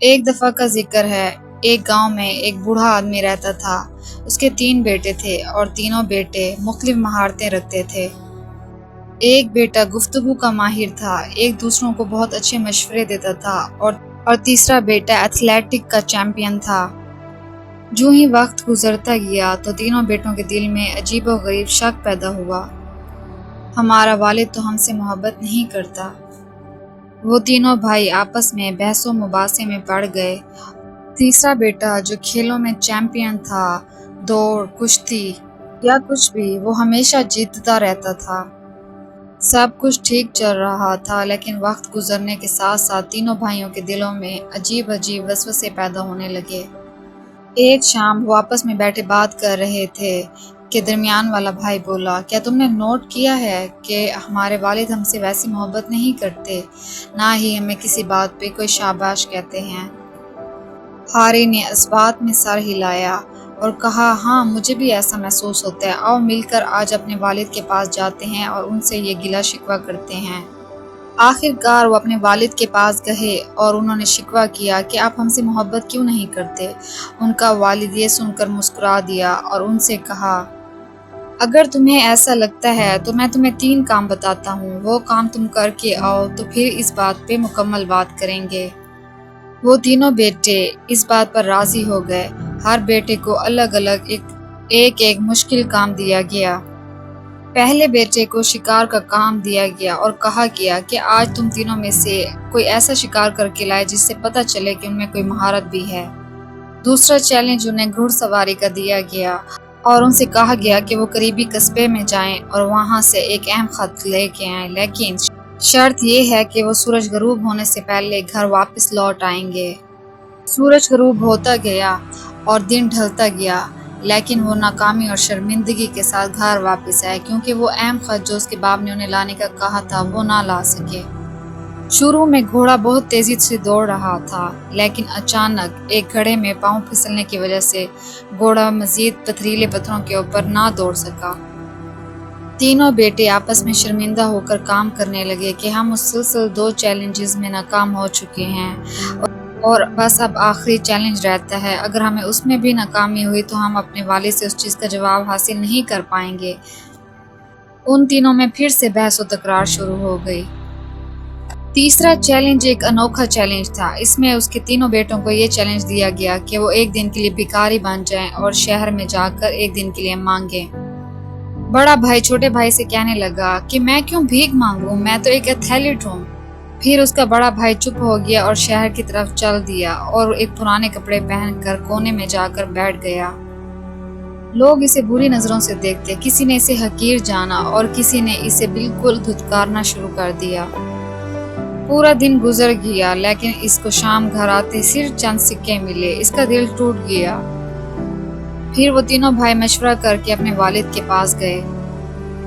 ایک دفعہ کا ذکر ہے، ایک گاؤں میں ایک بوڑھا آدمی رہتا تھا۔ اس کے 3 بیٹے تھے اور تینوں بیٹے مختلف مہارتیں رکھتے تھے۔ ایک بیٹا گفتگو کا ماہر تھا، ایک دوسروں کو بہت اچھے مشورے دیتا تھا اور تیسرا بیٹا ایتھلیٹک کا چیمپئن تھا۔ جو ہی وقت گزرتا گیا تو تینوں بیٹوں کے دل میں عجیب و غریب شک پیدا ہوا۔ ہمارا والد تو ہم سے محبت نہیں کرتا۔ وہ تینوں بھائی آپس میں بحث و مباحثے میں پڑ گئے۔ تیسرا بیٹا جو کھیلوں میں چیمپئن تھا، دوڑ، کشتی یا کچھ بھی، وہ ہمیشہ جیتتا رہتا تھا۔ سب کچھ ٹھیک چل رہا تھا، لیکن وقت گزرنے کے ساتھ ساتھ تینوں بھائیوں کے دلوں میں عجیب وسوسے پیدا ہونے لگے۔ ایک شام وہ آپس میں بیٹھے بات کر رہے تھے کہ درمیان والا بھائی بولا، کیا تم نے نوٹ کیا ہے کہ ہمارے والد ہم سے ویسی محبت نہیں کرتے، نہ ہی ہمیں کسی بات پہ کوئی شاباش کہتے ہیں۔ ہاری نے اس بات میں سر ہلایا اور کہا، ہاں مجھے بھی ایسا محسوس ہوتا ہے، آؤ مل کر آج اپنے والد کے پاس جاتے ہیں اور ان سے یہ گلہ شکوہ کرتے ہیں۔ آخر کار وہ اپنے والد کے پاس گئے اور انہوں نے شکوہ کیا کہ آپ ہم سے محبت کیوں نہیں کرتے۔ ان کا والد یہ سن کر مسکرا دیا اور ان سے کہا، اگر تمہیں ایسا لگتا ہے تو میں تمہیں 3 کام بتاتا ہوں، وہ کام تم کر کے آؤ تو پھر اس بات پہ مکمل بات کریں گے۔ وہ تینوں بیٹے اس بات پر راضی ہو گئے۔ ہر بیٹے کو الگ الگ ایک مشکل کام دیا گیا۔ پہلے بیٹے کو شکار کا کام دیا گیا اور کہا گیا کہ آج تم تینوں میں سے کوئی ایسا شکار کر کے لائے جس سے پتہ چلے کہ ان میں کوئی مہارت بھی ہے۔ دوسرا چیلنج انہیں گھڑ سواری کا دیا گیا اور ان سے کہا گیا کہ وہ قریبی قصبے میں جائیں اور وہاں سے ایک اہم خط لے کے آئیں، لیکن شرط یہ ہے کہ وہ سورج غروب ہونے سے پہلے گھر واپس لوٹ آئیں گے۔ سورج غروب ہوتا گیا اور دن ڈھلتا گیا، لیکن وہ ناکامی اور شرمندگی کے ساتھ گھر واپس آئے، کیونکہ وہ اہم خط جو اس کے باپ نے انہیں لانے کا کہا تھا وہ نہ لا سکے۔ شروع میں گھوڑا بہت تیزی سے دوڑ رہا تھا، لیکن اچانک ایک گڑھے میں پاؤں پھسلنے کی وجہ سے گھوڑا مزید پتھریلے پتھروں کے اوپر نہ دوڑ سکا۔ تینوں بیٹے آپس میں شرمندہ ہو کر کام کرنے لگے کہ ہم مسلسل 2 چیلنجز میں ناکام ہو چکے ہیں اور بس اب آخری چیلنج رہتا ہے، اگر ہمیں اس میں بھی ناکامی ہوئی تو ہم اپنے والد سے اس چیز کا جواب حاصل نہیں کر پائیں گے۔ ان تینوں میں پھر سے بحث و تکرار شروع ہو گئی۔ تیسرا چیلنج ایک انوکھا چیلنج تھا۔ اس میں اس کے تینوں بیٹوں کو یہ چیلنج دیا گیا کہ وہ ایک دن کے لیے بھکاری بن جائیں اور شہر میں جا کر ایک دن کے لیے مانگیں۔ بڑا بھائی چھوٹے بھائی سے کہنے لگا کہ میں کیوں بھیک مانگوں، میں تو ایک ایتھلیٹ ہوں۔ پھر اس کا بڑا بھائی چپ ہو گیا اور شہر کی طرف چل دیا اور ایک پرانے کپڑے پہن کر کونے میں جا کر بیٹھ گیا۔ لوگ اسے بری نظروں سے دیکھتے، کسی نے اسے حقیر جانا اور کسی نے اسے بالکل دھتکارنا شروع کر دیا۔ پورا دن گزر گیا، لیکن اس کو شام گھر آتے صرف چند سکے ملے۔ اس کا دل ٹوٹ گیا۔ پھر وہ تینوں بھائی مشورہ کر کے اپنے والد کے پاس گئے۔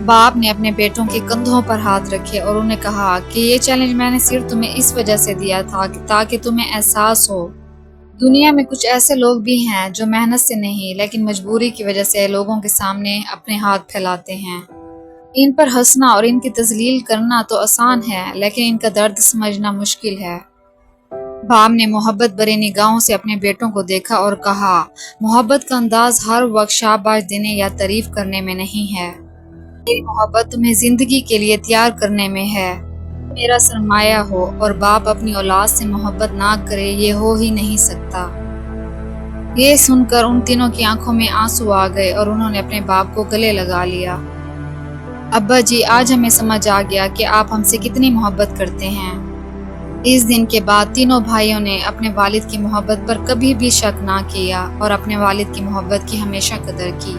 باپ نے اپنے بیٹوں کے کندھوں پر ہاتھ رکھے اور انہیں کہا کہ یہ چیلنج میں نے صرف تمہیں اس وجہ سے دیا تھا تاکہ تمہیں احساس ہو، دنیا میں کچھ ایسے لوگ بھی ہیں جو محنت سے نہیں لیکن مجبوری کی وجہ سے لوگوں کے سامنے اپنے ہاتھ پھیلاتے ہیں۔ ان پر ہنسنا اور ان کی تذلیل کرنا تو آسان ہے، لیکن ان کا درد سمجھنا مشکل ہے۔ باپ نے محبت بھری نگاہوں سے اپنے بیٹوں کو دیکھا اور کہا، محبت کا انداز ہر وقت شاباش دینے یا تعریف کرنے میں نہیں ہے۔ میری محبت تمہیں زندگی کے لیے تیار کرنے میں ہے۔ میرا سرمایہ ہو اور باپ اپنی اولاد سے محبت نہ کرے، یہ ہو ہی نہیں سکتا۔ یہ سن کر ان تینوں کی آنکھوں میں آنسو آ گئے اور انہوں نے اپنے باپ کو گلے لگا لیا۔ ابا جی، آج ہمیں سمجھ آ گیا کہ آپ ہم سے کتنی محبت کرتے ہیں۔ اس دن کے بعد تینوں بھائیوں نے اپنے والد کی محبت پر کبھی بھی شک نہ کیا اور اپنے والد کی محبت کی ہمیشہ قدر کی۔